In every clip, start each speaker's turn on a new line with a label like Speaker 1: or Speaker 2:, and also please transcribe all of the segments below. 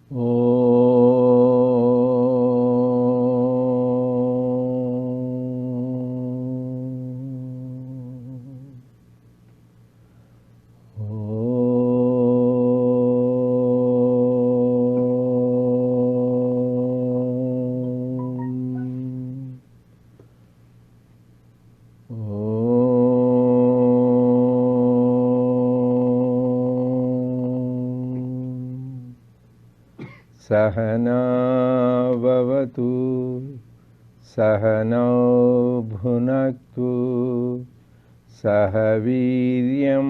Speaker 1: Om. Sahana vavatu, sahana bhunaktu, sahaviryam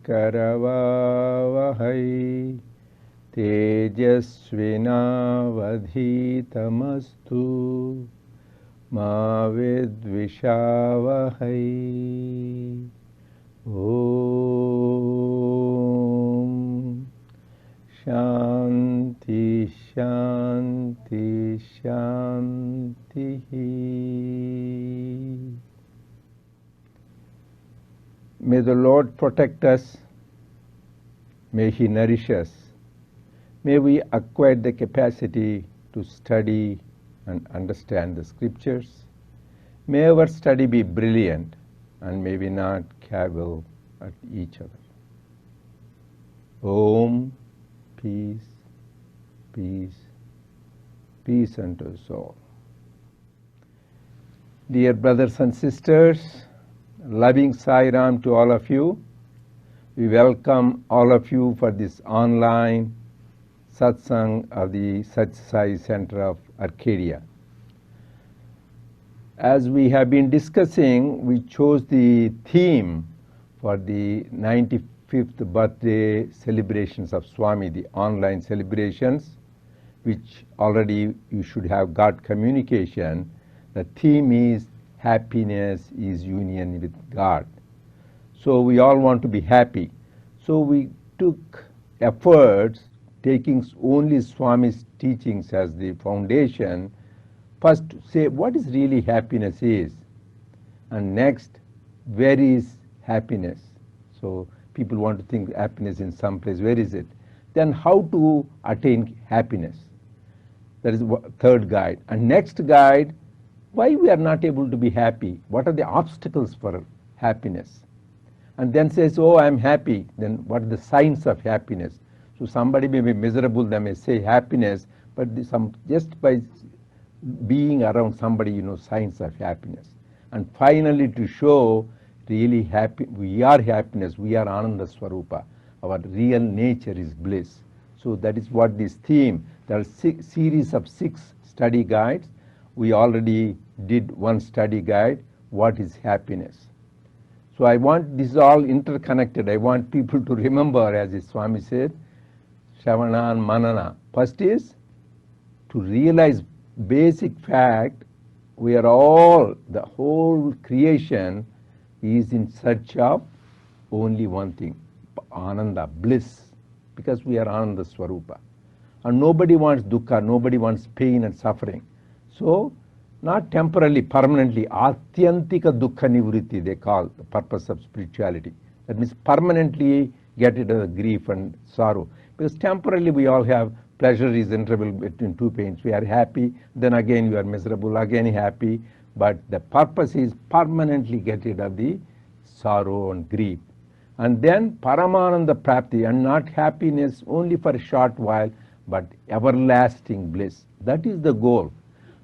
Speaker 1: karavavahai, tejasvinavadhitamastu, ma vidvishavahai. Om Shanti Shanti Shanti. May the Lord protect us. May He nourish us. May we acquire the capacity to study and understand the scriptures. May our study be brilliant, and may we not cavil at each other. Om, peace, peace, peace unto us all. Dear brothers and sisters, loving Sai Ram to all of you. We welcome all of you for this online satsang of the Sathya Center of Arcadia. As we have been discussing, we chose the theme for the 95th birthday celebrations of Swami, the online celebrations, which already you should have got communication. The theme is happiness is union with God. So we all want to be happy. So we took efforts taking only Swami's teachings as the foundation. First, say what is really happiness is, and next, where is happiness? So people want to think happiness in some place. Where is it? Then how to attain happiness? That is third guide. And next guide, why we are not able to be happy? What are the obstacles for happiness? And then says, oh, I am happy. Then what are the signs of happiness? So somebody may be miserable, they may say happiness, but just by being around somebody, you know, signs of happiness. And finally, to show really happy, we are happiness, we are Ananda Swarupa. Our real nature is bliss. So that is what this theme, there are series of 6 study guides. We already did one study guide, what is happiness. So I want, this is all interconnected. I want people to remember, as the Swami said, Shravana and Manana. First is to realize basic fact, we are all, the whole creation is in search of only one thing, Ananda, bliss, because we are Ananda Swarupa. And nobody wants dukkha, nobody wants pain and suffering. So, not temporarily, permanently, Atyantika Dukkha Nivritti, they call the purpose of spirituality. That means permanently get rid of the grief and sorrow. Because temporarily we all have pleasure is interval between 2 pains. We are happy, then again we are miserable, again happy. But the purpose is permanently get rid of the sorrow and grief. And then Paramananda Prapti, and not happiness only for a short while, but everlasting bliss. That is the goal.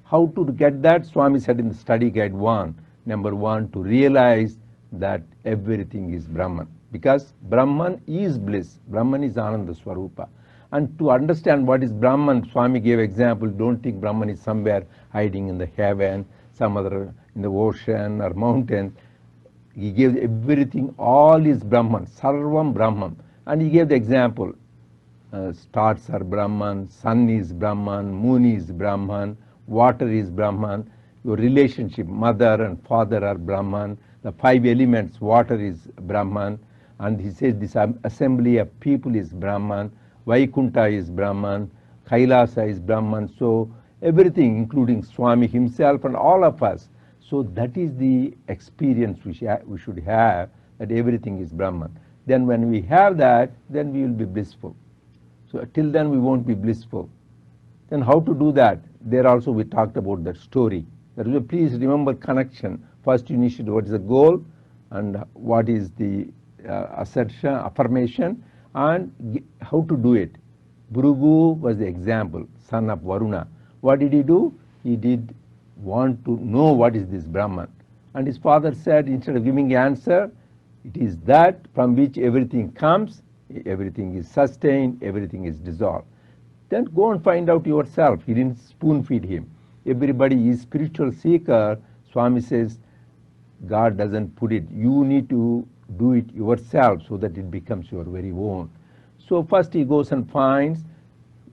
Speaker 1: How to get that? Swami said in the study guide 1, number 1, to realize that everything is Brahman. Because Brahman is bliss. Brahman is Ananda Swarupa. And to understand what is Brahman, Swami gave example. Don't think Brahman is somewhere hiding in the heaven, some other in the ocean or mountain. He gave everything, all is Brahman, Sarvam Brahman. And he gave the example. Stars are Brahman, sun is Brahman, moon is Brahman, water is Brahman, your relationship, mother and father are Brahman, the 5 elements, water is Brahman, and he says this assembly of people is Brahman, Vaikunta is Brahman, Kailasa is Brahman, so everything including Swami himself and all of us. So that is the experience we should have, that everything is Brahman. Then when we have that, then we will be blissful. So till then we won't be blissful. Then how to do that? There also we talked about that story. That is, please remember connection. First you need to know what is the goal and what is the assertion, affirmation, and how to do it. Bhrigu was the example, son of Varuna. What did he do? He did want to know what is this Brahman. And his father said, instead of giving answer, it is that from which everything comes, everything is sustained, everything is dissolved. Then go and find out yourself. He didn't spoon feed him. Everybody is spiritual seeker. Swami says, God doesn't put it. You need to do it yourself so that it becomes your very own. So first he goes and finds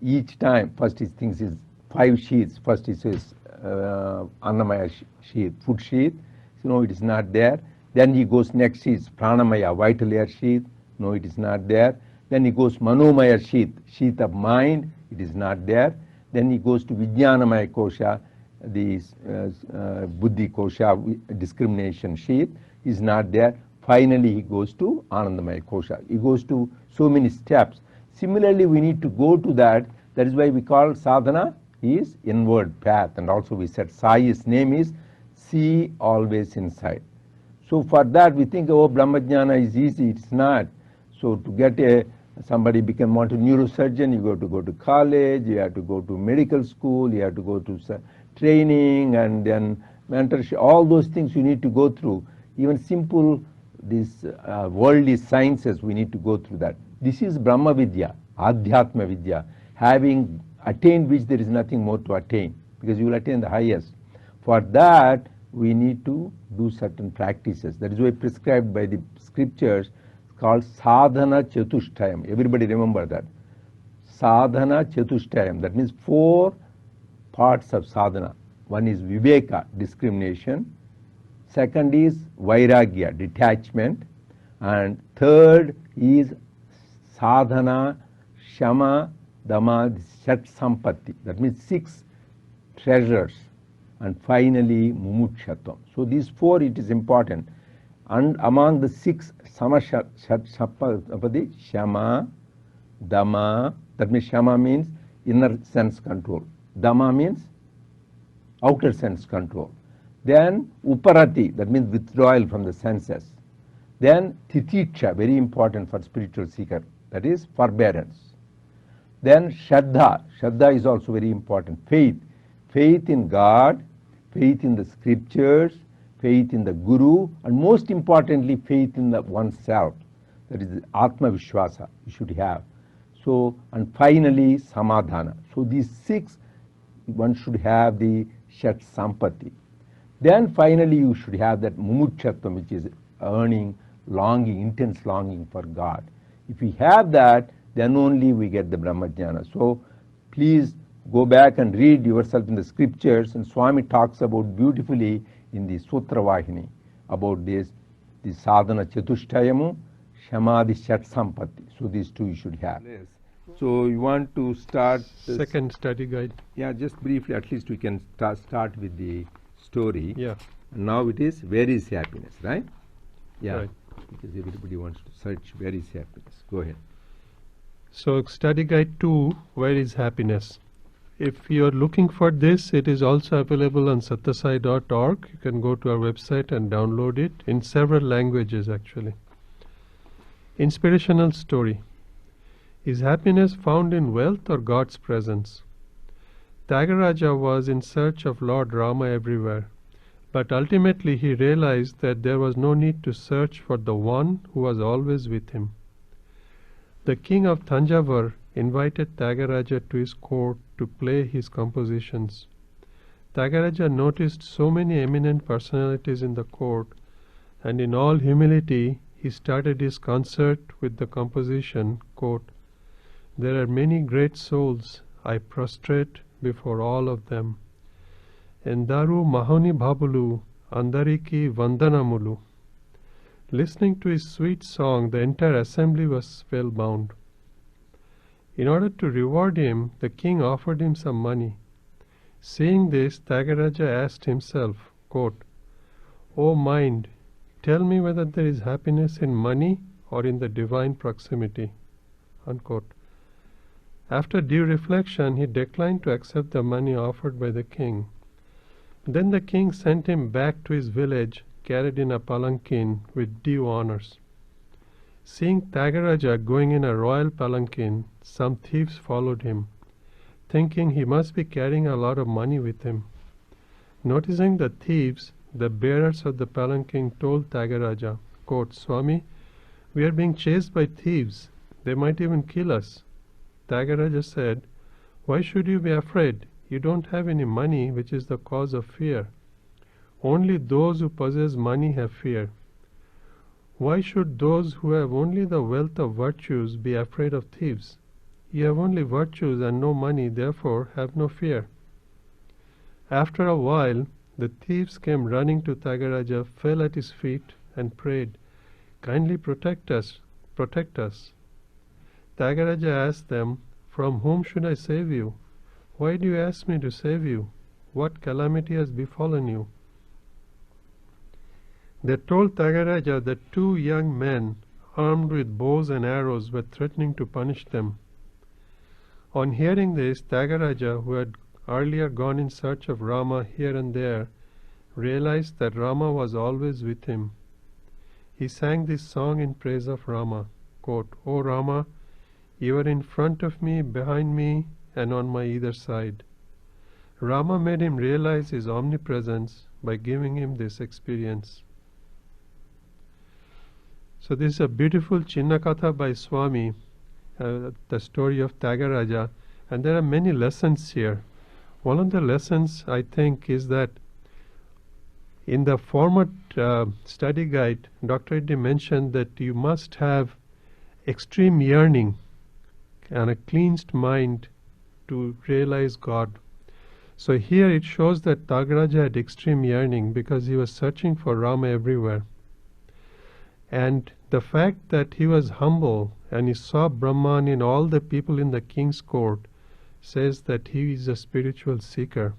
Speaker 1: each time. First he thinks is 5 sheaths. First he says Annamaya sheath, food sheath. So no, it is not there. Then he goes next is Pranamaya, vital air sheath. No, it is not there. Then he goes Manomaya sheath, sheath of mind. It is not there. Then he goes to Vijnanamaya kosha, the Buddhi kosha, discrimination sheath, is not there. Finally he goes to Anandamaya kosha. He goes to so many steps. Similarly, we need to go to that. That is why we call sadhana is inward path. And also we said Sai's name is see always inside. So for that we think, oh, Brahmajnana is easy. It's not. So to get somebody want a neurosurgeon, you have to go to college, you have to go to medical school, you have to go to training and then mentorship. All those things you need to go through. Even simple these worldly sciences, we need to go through that. This is Brahma Vidya, Adhyatma Vidya, having attained which there is nothing more to attain, because you will attain the highest. For that, we need to do certain practices. That is why prescribed by the scriptures called Sadhana Chatushtayam. Everybody remember that. Sadhana Chatushtayam. That means 4 parts of sadhana. One is Viveka, discrimination. Second is Vairagya, detachment. And third is Sadhana, Shama, Dhamma, Shat Sampatti. That means 6 treasures. And finally, Mumukshatvam. So these 4, it is important. And among the 6 Samashat Sampatti, Shama, Dhamma, that means Shama means inner sense control. Dhamma means outer sense control. Then Uparati, that means withdrawal from the senses. Then Titiksha, very important for spiritual seeker, that is forbearance. Then Shraddha, Shraddha is also very important, faith. Faith in God, faith in the scriptures, faith in the Guru, and most importantly, faith in the oneself. That is Atma Vishwasa you should have. So, and finally, Samadhana. So these 6, one should have the Shat Sampatti. Then finally, you should have that Mumukshatvam, which is earning, longing, intense longing for God. If we have that, then only we get the Brahmajnana. So please go back and read yourself in the scriptures, and Swami talks about beautifully in the Sutra Vahini about this, the Sadhana Chatushthayamu, Shamadhi Shat Sampatti. So these 2 you should have. So you want to start
Speaker 2: second study guide.
Speaker 1: Yeah, just briefly, at least we can start with the story.
Speaker 2: Yeah.
Speaker 1: And now it is where is happiness, right? Yeah.
Speaker 2: Right.
Speaker 1: Because everybody wants to search where is happiness. Go ahead.
Speaker 2: So study guide 2, where is happiness? If you are looking for this, it is also available on sathya.org. You can go to our website and download it in several languages actually. Inspirational story. Is happiness found in wealth or God's presence? Tyagaraja was in search of Lord Rama everywhere, but ultimately he realized that there was no need to search for the one who was always with him. The king of Thanjavur invited Tyagaraja to his court to play his compositions. Tyagaraja noticed so many eminent personalities in the court, and in all humility he started his concert with the composition, quote, "There are many great souls, I prostrate before all of them. Endaru Mahoni Bhabulu, Andariki Vandanamulu." Listening to his sweet song, the entire assembly was spellbound. In order to reward him, the king offered him some money. Seeing this, Tyagaraja asked himself, quote, "O mind, tell me whether there is happiness in money or in the divine proximity." Unquote. After due reflection, he declined to accept the money offered by the king. Then the king sent him back to his village, carried in a palanquin with due honors. Seeing Tyagaraja going in a royal palanquin, some thieves followed him, thinking he must be carrying a lot of money with him. Noticing the thieves, the bearers of the palanquin told Tyagaraja, quote, "Swami, we are being chased by thieves. They might even kill us." Tyagaraja said, "Why should you be afraid? You don't have any money, which is the cause of fear. Only those who possess money have fear. Why should those who have only the wealth of virtues be afraid of thieves? You have only virtues and no money, therefore have no fear." After a while, the thieves came running to Tyagaraja, fell at his feet, and prayed, "Kindly protect us, protect us." Tyagaraja asked them, "From whom should I save you? Why do you ask me to save you? What calamity has befallen you?" They told Tyagaraja that two young men, armed with bows and arrows, were threatening to punish them. On hearing this, Tyagaraja, who had earlier gone in search of Rama here and there, realized that Rama was always with him. He sang this song in praise of Rama, quote, "O Rama, you are in front of me, behind me, and on my either side." Rama made him realize his omnipresence by giving him this experience. So this is a beautiful Chinnakatha by Swami, the story of Tyagaraja, and there are many lessons here. One of the lessons, I think, is that in the format study guide, Dr. Reddy mentioned that you must have extreme yearning and a cleansed mind to realize God. So here it shows that Tyagaraja had extreme yearning because he was searching for Rama everywhere. And the fact that he was humble and he saw Brahman in all the people in the king's court says that he is a spiritual seeker.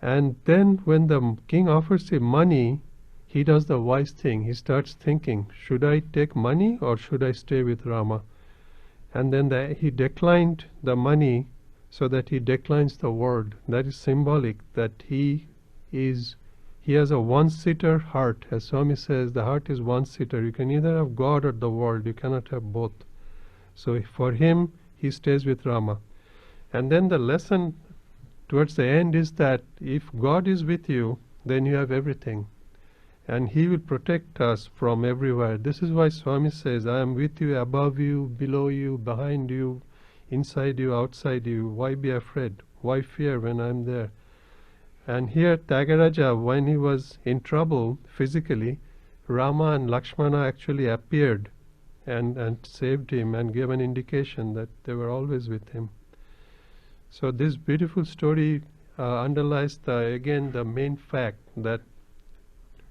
Speaker 2: And then when the king offers him money, he does the wise thing. He starts thinking, should I take money or should I stay with Rama? And then he declined the money so that he declines the world. That is symbolic that he has a one-seater heart. As Swami says, the heart is one-seater. You can either have God or the world. You cannot have both. So for him, he stays with Rama. And then the lesson towards the end is that if God is with you, then you have everything. And he will protect us from everywhere. This is why Swami says, I am with you, above you, below you, behind you, inside you, outside you. Why be afraid? Why fear when I am there? And here Tyagaraja, when he was in trouble physically, Rama and Lakshmana actually appeared and saved him and gave an indication that they were always with him. So this beautiful story underlies again the main fact that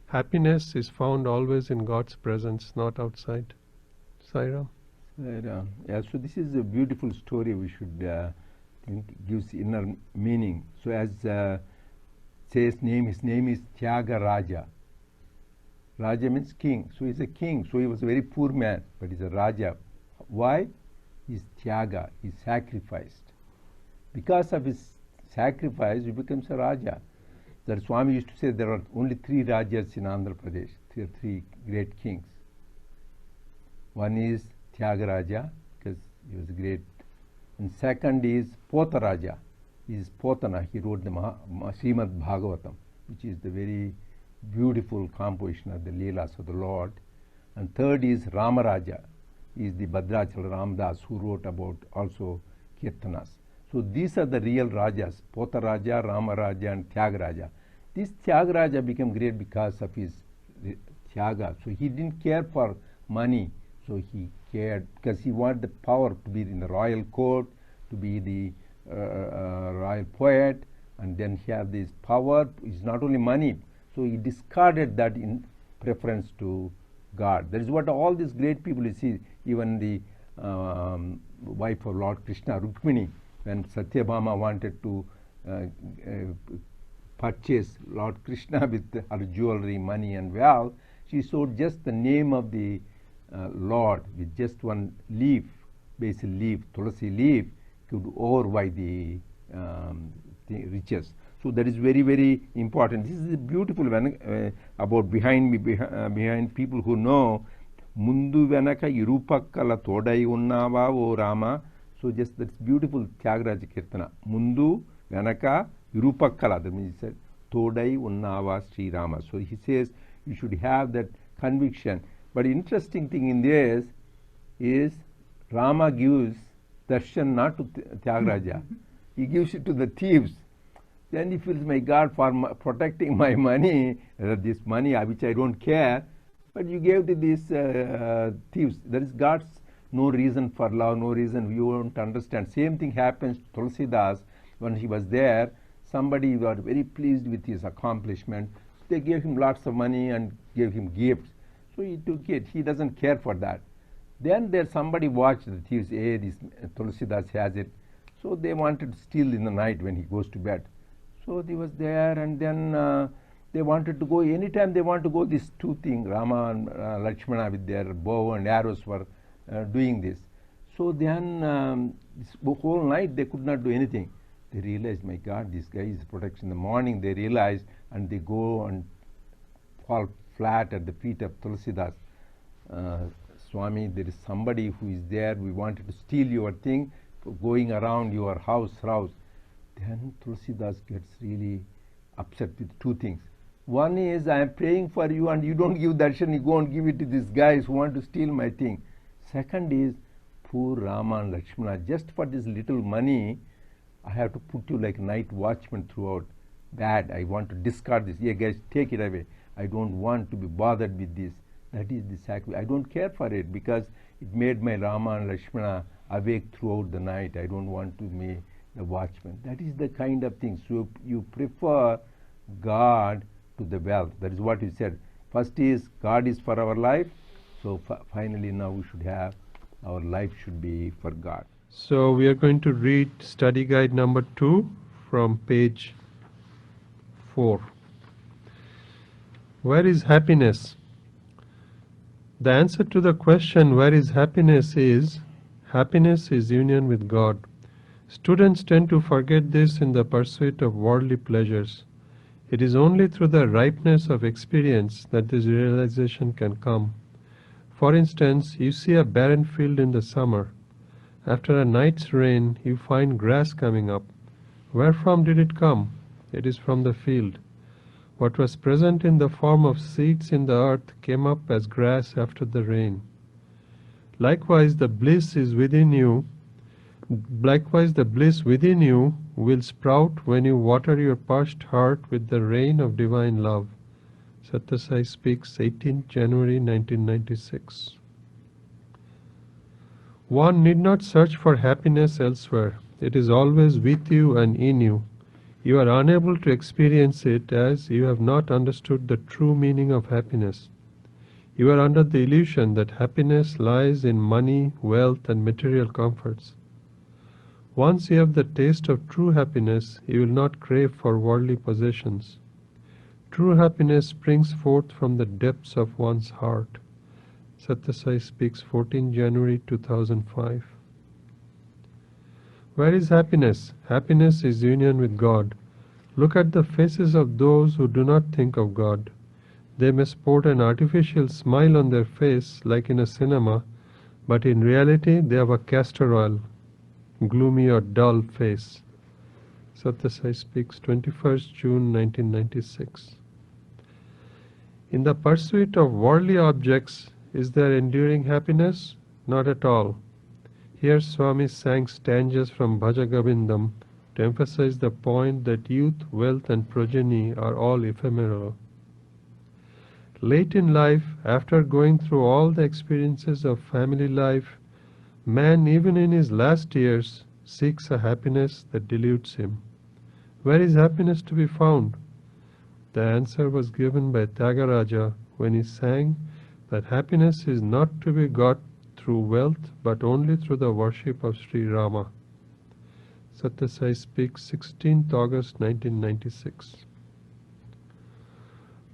Speaker 2: happiness is found always in God's presence, not outside. Sairam.
Speaker 1: Sairam. Yeah, so this is a beautiful story. We should think gives inner meaning. So as says his name is Tyagaraja. Raja means king. So he's a king. So he was a very poor man, but he's a Raja. Why? He's Tyaga. He sacrificed. Because of his sacrifice, he becomes a Raja. That Swami used to say there are only 3 Rajas in Andhra Pradesh. There are 3 great kings. One is Tyagaraja, because he was great. And second is Potaraja. He is Potana. He wrote the Srimad Bhagavatam, which is the very beautiful composition of the Leelas of the Lord. And third is Ramaraja. He is the Bhadrachal Ramdas who wrote about also Kirtanas. So these are the real Rajas, Potaraja, Ramaraja and Tyagaraja. This Tyagaraja became great because of his Tyaga. So he didn't care for money. So he cared because he wanted the power to be in the royal court, to be the royal poet, and then he had this power. It's not only money. So he discarded that in preference to God. That is what all these great people you see, even the wife of Lord Krishna, Rukmini, when Satyabhama wanted to purchase Lord Krishna with her jewelry, money and wealth, she showed just the name of the Lord with just one leaf basil leaf, tulasi leaf, could overweigh the riches. So that is very, very important. This is beautiful about behind people who know Mundu Venaka Irupakkala Todai Unnava O Rama. So just that's beautiful Tyagaraja Kirtana. Mundu Venaka Irupakkala, that means he said Todai Unnava Sri Rama. So he says you should have that conviction. But interesting thing in this is Rama gives darshan not to Tyagaraja. He gives it to the thieves. Then he feels, my God, for protecting my money, this money which I don't care, but you gave to these thieves. There is God's no reason for love, no reason you won't understand. Same thing happens to Tulsidas when he was there. Somebody was very pleased with his accomplishment. They gave him lots of money and gave him gifts. So he took it. He doesn't care for that. Then there somebody watched the thieves. Hey, this Tulsidas has it. So they wanted to steal in the night when he goes to bed. So he was there, and then they wanted to go. Anytime they want to go, these two things, Rama and Lakshmana with their bow and arrows were doing this. So then this whole night they could not do anything. They realized, my God, this guy is protection. In the morning they realized, and they go and fall flat at the feet of Tulsidas. Swami, there is somebody who is there. We wanted to steal your thing, going around your house. Then Tulsidas gets really upset with two things. One is, I am praying for you and you don't give darshan, you go and give it to these guys who want to steal my thing. Second is, poor Rama and Lakshmana, just for this little money, I have to put you like night watchman throughout. Bad, I want to discard this. Yeah, guys, take it away. I don't want to be bothered with this. That is the sacrifice. I don't care for it because it made my Rama and Lakshmana awake throughout the night. I don't want to be the watchman. That is the kind of thing. So you prefer God to the wealth. That is what you said. First is God is for our life. So finally now we should have, our life should be for God.
Speaker 2: So we are going to read study guide number 2 from page 4. Where is happiness? The answer to the question, where is happiness is union with God. Students tend to forget this in the pursuit of worldly pleasures. It is only through the ripeness of experience that this realization can come. For instance, you see a barren field in the summer. After a night's rain, you find grass coming up. Where from did it come? It is from the field. What was present in the form of seeds in the earth came up as grass after the rain. Likewise, the bliss within you will sprout when you water your parched heart with the rain of divine love. Sathya speaks, 18th January 1996. One need not search for happiness elsewhere. It is always with you and in you. You are unable to experience it as you have not understood the true meaning of happiness. You are under the illusion that happiness lies in money, wealth, and material comforts. Once you have the taste of true happiness, you will not crave for worldly possessions. True happiness springs forth from the depths of one's heart. Sathya speaks, 14 January 2005. Where is happiness? Happiness is union with God. Look at the faces of those who do not think of God. They may sport an artificial smile on their face like in a cinema, but in reality they have a castor oil, gloomy or dull face. Sathya speaks, 21st June 1996. In the pursuit of worldly objects, is there enduring happiness? Not at all. Here Swami sang stanzas from Bhaja Govindam to emphasize the point that youth, wealth and progeny are all ephemeral. Late in life, after going through all the experiences of family life, man, even in his last years, seeks a happiness that deludes him. Where is happiness to be found? The answer was given by Tyagaraja when he sang that happiness is not to be got through wealth but only through the worship of Sri Rama. Sathya speaks, 16th August 1996.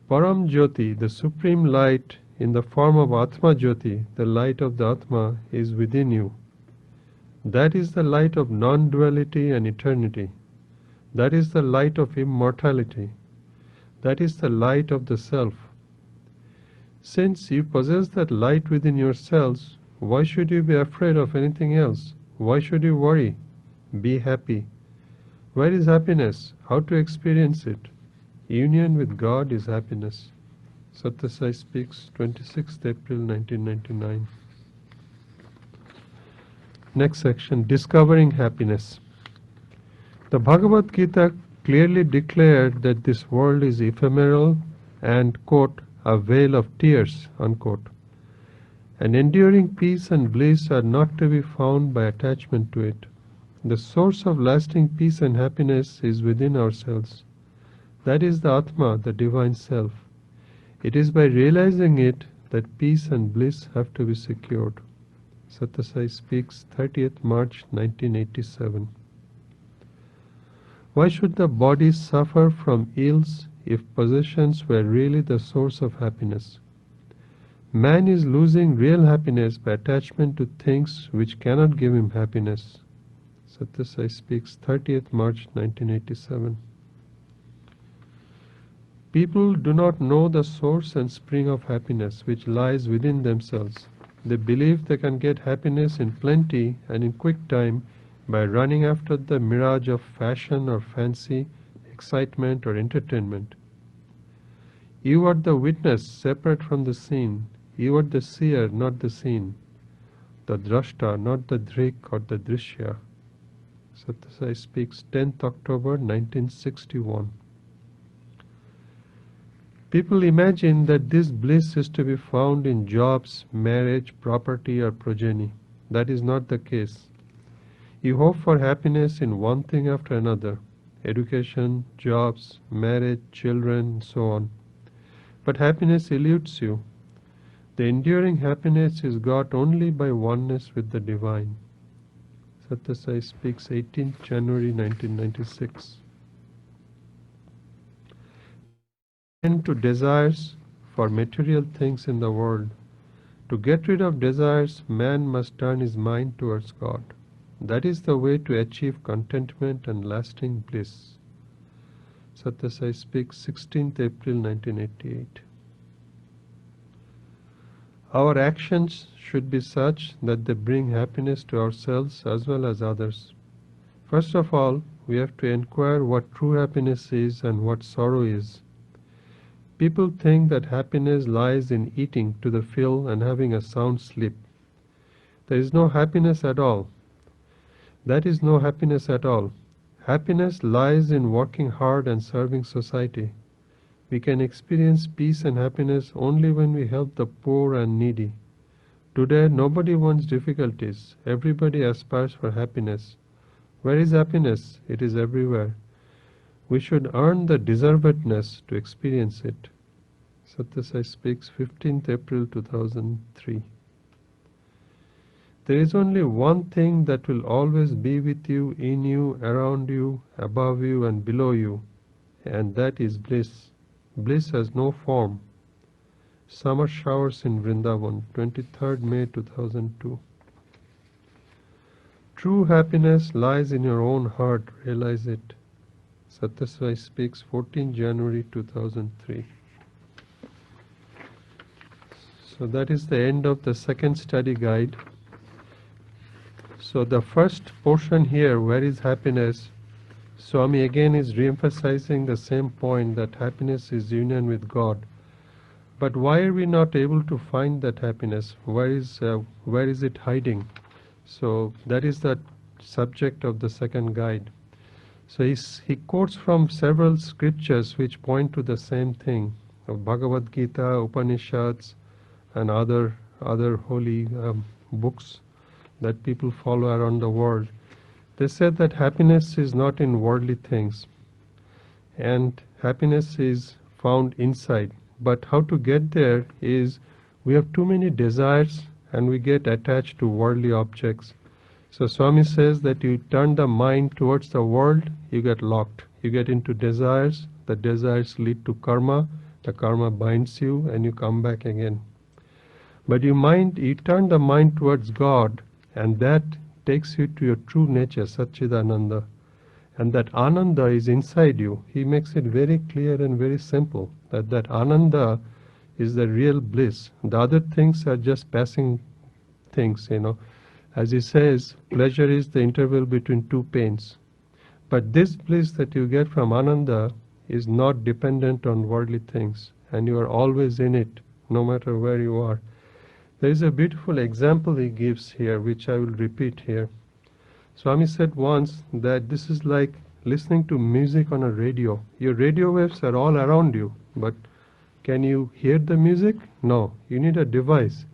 Speaker 2: Param Jyoti, the supreme light in the form of Atma Jyoti, the light of the Atma, is within you. That is the light of non-duality and eternity. That is the light of immortality. That is the light of the self. Since you possess that light within yourselves, why should you be afraid of anything else? Why should you worry? Be happy. Where is happiness? How to experience it? Union with God is happiness. Sathya Sai speaks, 26th April 1999. Next section, Discovering Happiness. The Bhagavad Gita clearly declared that this world is ephemeral and, quote, a vale of tears, unquote. And enduring peace and bliss are not to be found by attachment to it. The source of lasting peace and happiness is within ourselves. That is the Atma, the divine self. It is by realizing it that peace and bliss have to be secured. Sathya Sai speaks, 30th March 1987. Why should the body suffer from ills if possessions were really the source of happiness? Man is losing real happiness by attachment to things which cannot give him happiness. Sathya Sai speaks, 30th March 1987. People do not know the source and spring of happiness which lies within themselves. They believe they can get happiness in plenty and in quick time by running after the mirage of fashion or fancy, excitement or entertainment. You are the witness separate from the scene. You are the seer, not the seen. The drashta, not the dhrik or the drishya. Sathya Sai speaks, 10th October 1961. People imagine that this bliss is to be found in jobs, marriage, property or progeny. That is not the case. You hope for happiness in one thing after another, education, jobs, marriage, children, and so on. But happiness eludes you. The enduring happiness is got only by oneness with the divine. Sathya Sai speaks, 18th January 1996. End to desires for material things in the world. To get rid of desires, man must turn his mind towards God. That is the way to achieve contentment and lasting bliss. Sathya Sai speaks, 16th April 1988. Our actions should be such that they bring happiness to ourselves as well as others. First of all, we have to inquire what true happiness is and what sorrow is. People think that happiness lies in eating to the fill and having a sound sleep. There is no happiness at all. That is no happiness at all. Happiness lies in working hard and serving society. We can experience peace and happiness only when we help the poor and needy. Today, nobody wants difficulties. Everybody aspires for happiness. Where is happiness? It is everywhere. We should earn the deservedness to experience it. Sathya Sai speaks, 15th April 2003. There is only one thing that will always be with you, in you, around you, above you and below you, and that is bliss. Bliss has no form. Summer showers in Vrindavan, 23rd May 2002. True happiness lies in your own heart, realize it. Sathya Sai speaks, 14 January 2003. So that is the end of the second study guide. So the first portion here, where is happiness? Swami again is re-emphasizing the same point that happiness is union with God. But why are we not able to find that happiness? Where is it hiding? So that is the subject of the second guide. So he quotes from several scriptures which point to the same thing, of Bhagavad Gita, Upanishads, and other holy books that people follow around the world. They said that happiness is not in worldly things, and happiness is found inside. But how to get there is, we have too many desires and we get attached to worldly objects. So Swami says that you turn the mind towards the world, you get locked. You get into desires, the desires lead to karma, the karma binds you and you come back again. But you turn the mind towards God, and that takes you to your true nature, Satchidananda. And that Ananda is inside you. He makes it very clear and very simple that Ananda is the real bliss. The other things are just passing things, As he says, pleasure is the interval between two pains. But this bliss that you get from Ananda is not dependent on worldly things, and you are always in it, no matter where you are. There is a beautiful example he gives here, which I will repeat here. Swami said once that this is like listening to music on a radio. Your radio waves are all around you, but can you hear the music? No. You need a device.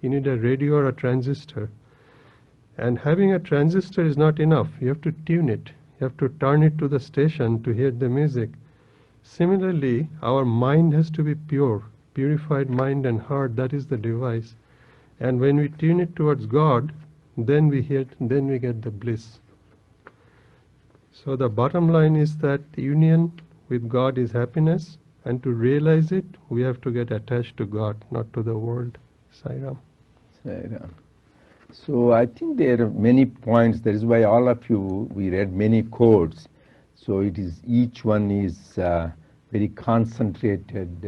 Speaker 2: You need a radio or a transistor. And having a transistor is not enough. You have to tune it. You have to turn it to the station to hear the music. Similarly, our mind has to be pure. Purified mind and heart, that is the device. And when we tune it towards God, then we get the bliss. So the bottom line is that union with God is happiness, and to realize it, we have to get attached to God, not to the world. Sai Ram.
Speaker 1: Sai Ram. So I think there are many points. That is why all of you, we read many quotes. So it is, each one is very concentrated,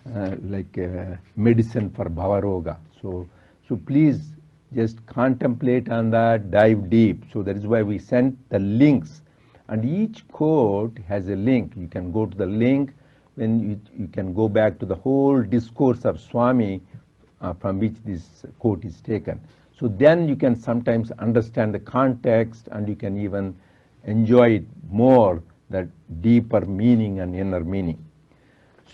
Speaker 1: like medicine for Bhavaroga. So please just contemplate on that, dive deep. So that is why we sent the links, and each quote has a link. You can go to the link, then you can go back to the whole discourse of Swami from which this quote is taken. So then you can sometimes understand the context, and you can even enjoy it more, that deeper meaning and inner meaning.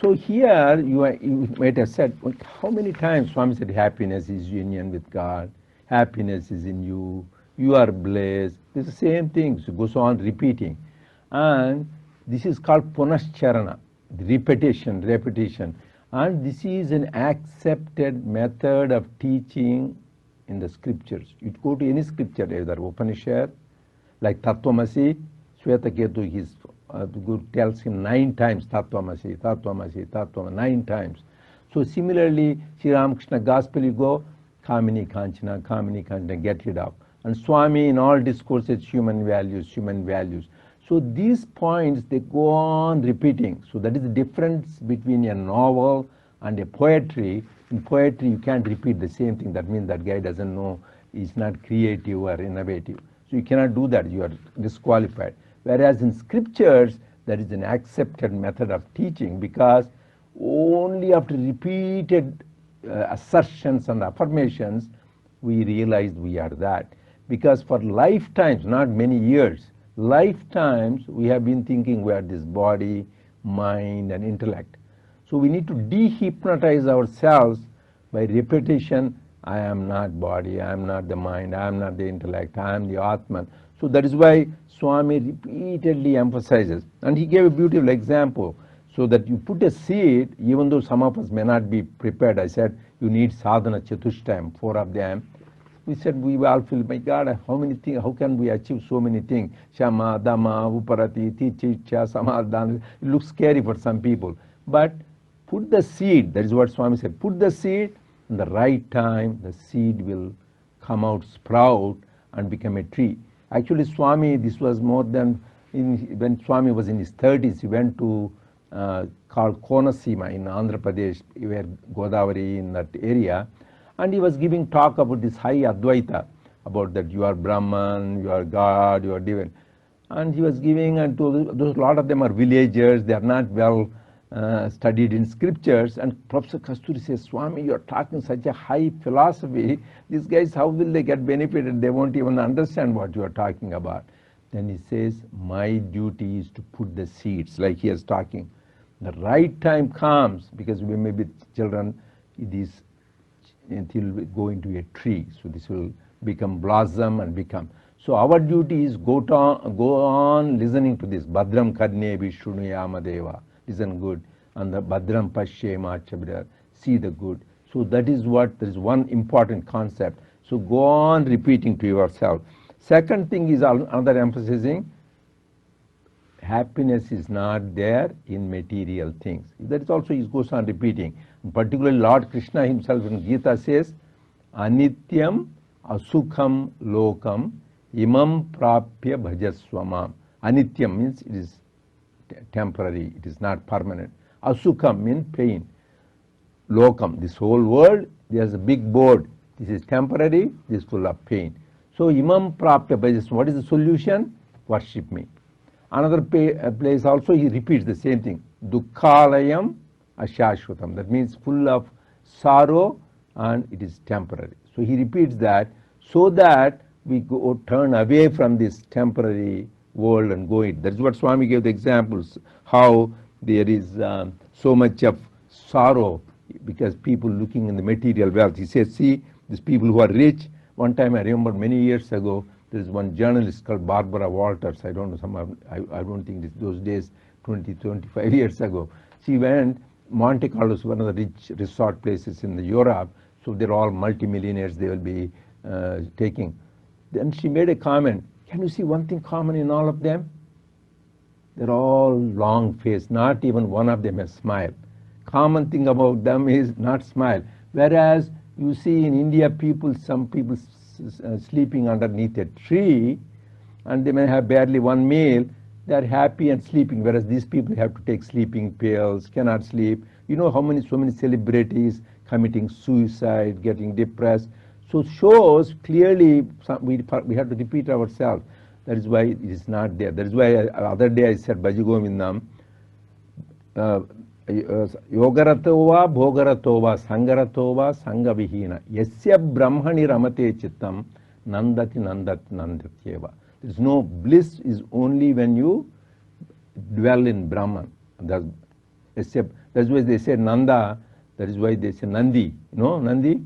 Speaker 1: So here you might have said, how many times Swami said happiness is union with God, happiness is in you, you are blessed. It's the same thing, so it goes on repeating. And this is called punascharana, repetition. And this is an accepted method of teaching in the scriptures. You go to any scripture, either Upanishad, like Tattvamasi, Shvetaketu, his Guru tells him 9 times Tattvamasi, 9 times. So similarly, Sri Ramakrishna Gospel, you go, Kamini Kanchana, get rid of. And Swami in all discourses, human values. So these points, they go on repeating. So that is the difference between a novel and a poetry. In poetry, you can't repeat the same thing. That means that guy doesn't know, he's not creative or innovative. So you cannot do that, you are disqualified. Whereas in scriptures, there is an accepted method of teaching, because only after repeated assertions and affirmations, we realize we are that. Because for lifetimes, not many years, lifetimes we have been thinking we are this body, mind and intellect. So we need to dehypnotize ourselves by repetition. I am not body, I am not the mind, I am not the intellect, I am the Atman. So that is why Swami repeatedly emphasizes. And he gave a beautiful example. So that you put a seed, even though some of us may not be prepared. I said, you need sadhana chatushtayam, 4 of them. We said, we all feel, my God, how many things, how can we achieve so many things? Shama, Dhamma, Uparati, Tichicha, Samadhan. It looks scary for some people. But put the seed, that is what Swami said, put the seed, in the right time, the seed will come out, sprout, and become a tree. Actually, Swami, this was more than, when Swami was in his 30s, he went to, called Konasima in Andhra Pradesh, where Godavari in that area. And he was giving talk about this high Advaita, about that you are Brahman, you are God, you are divine. And he was giving, and to those, a lot of them are villagers, they are not well studied in scriptures. And Professor Kasturi says, Swami, you are talking such a high philosophy, these guys, how will they get benefited? They won't even understand what you are talking about. Then he says, my duty is to put the seeds, like he is talking. The right time comes, because we may be children, it is until we go into a tree. So this will become blossom and become. So our duty is go on listening to this. Badram karne vishrunuyama deva. Listen good. And the Badram pashyema chabra. See the good. So that is what, there is one important concept. So go on repeating to yourself. Second thing is another emphasizing, happiness is not there in material things. That is also, he goes on repeating. Particularly Lord Krishna himself in Gita says, Anityam Asukham lokam imam prapya bhajaswamam. Anityam means it is temporary, it is not permanent. Asukham means pain. Lokam, this whole world, there is a big board. This is temporary, this is full of pain. So imam prapya bhajaswamam. What is the solution? Worship me. Another place also he repeats the same thing. Dukkhalayam ashashvatam. That means full of sorrow and it is temporary. So he repeats that so that we go turn away from this temporary world and go it. That's what Swami gave the examples, how there is so much of sorrow because people looking in the material wealth. He says, see, these people who are rich. One time I remember many years ago, there is one journalist called Barbara Walters. I don't know, I don't think it's those days, 25 years ago. She went, Monte Carlo is one of the rich resort places in Europe, so they're all multimillionaires they will be taking. Then she made a comment, can you see one thing common in all of them? They're all long faced, not even one of them has smile. Common thing about them is not smile. Whereas you see in India some people sleeping underneath a tree and they may have barely one meal, they are happy and sleeping, whereas these people have to take sleeping pills, cannot sleep. You know so many celebrities committing suicide, getting depressed. So shows clearly we have to repeat ourselves. That is why it is not there. That is why other day I said Bhajagovindam, Yogaratova, Bhogaratova, Sangaratova, Sangavihina. Yasya Brahmani Ramate Chittam, Nandati Nandatyeva. There is no bliss is only when you dwell in Brahman. That's why they say Nanda, that is why they say Nandi. You know, Nandi,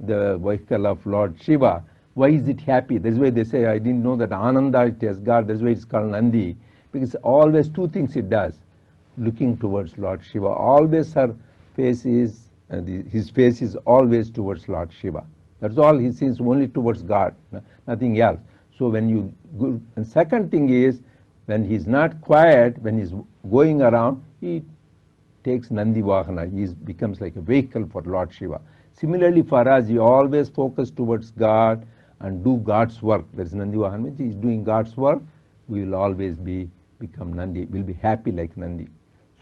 Speaker 1: the vehicle of Lord Shiva. Why is it happy? That is why they say, I didn't know that Ananda it has God. That is why it's called Nandi. Because always two things it does. Looking towards Lord Shiva. Always her face is, his face is always towards Lord Shiva. That's all he sees, only towards God, nothing else. So when you go, and second thing is, when he's not quiet, when he's going around, he takes Nandi Vahana. He becomes like a vehicle for Lord Shiva. Similarly for us, you always focus towards God and do God's work. That is Nandi Vahana, means he's doing God's work. We will always become Nandi. We'll be happy like Nandi.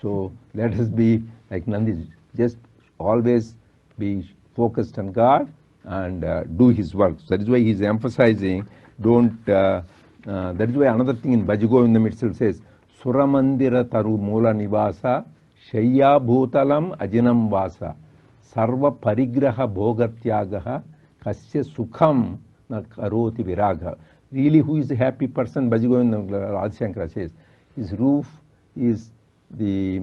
Speaker 1: So let us be like Nandi. Just always be focused on God and do his work. So that is why he is emphasizing, don't, that is why another thing in Bhajagovindam itself says, Suramandira taru mula nivasa, Shaya bhutalam ajinam vasa, Sarva parigraha bhogatyagaha, Kasya sukham na karoti viraga. Really, who is a happy person? Bhajagovindam Radhasankara says, his roof is the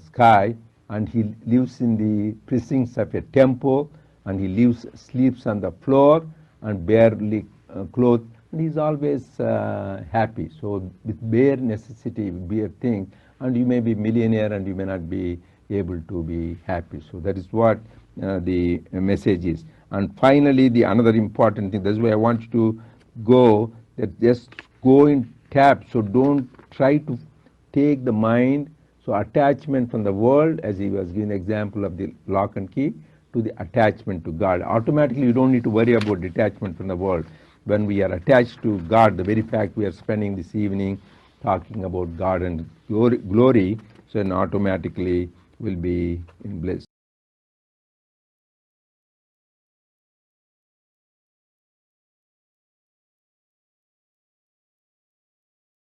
Speaker 1: sky, and he lives in the precincts of a temple, and he sleeps on the floor and barely clothed, and he's always happy. So with bare necessity, bare thing, and you may be millionaire and you may not be able to be happy. So that is what the message is. And finally, the another important thing, that's why I want you to go, that just go in tap. So don't try to take the mind, so attachment from the world, as he was giving an example of the lock and key, to the attachment to God. Automatically you don't need to worry about detachment from the world. When we are attached to God, the very fact we are spending this evening talking about God and glory, so then automatically will be in bliss.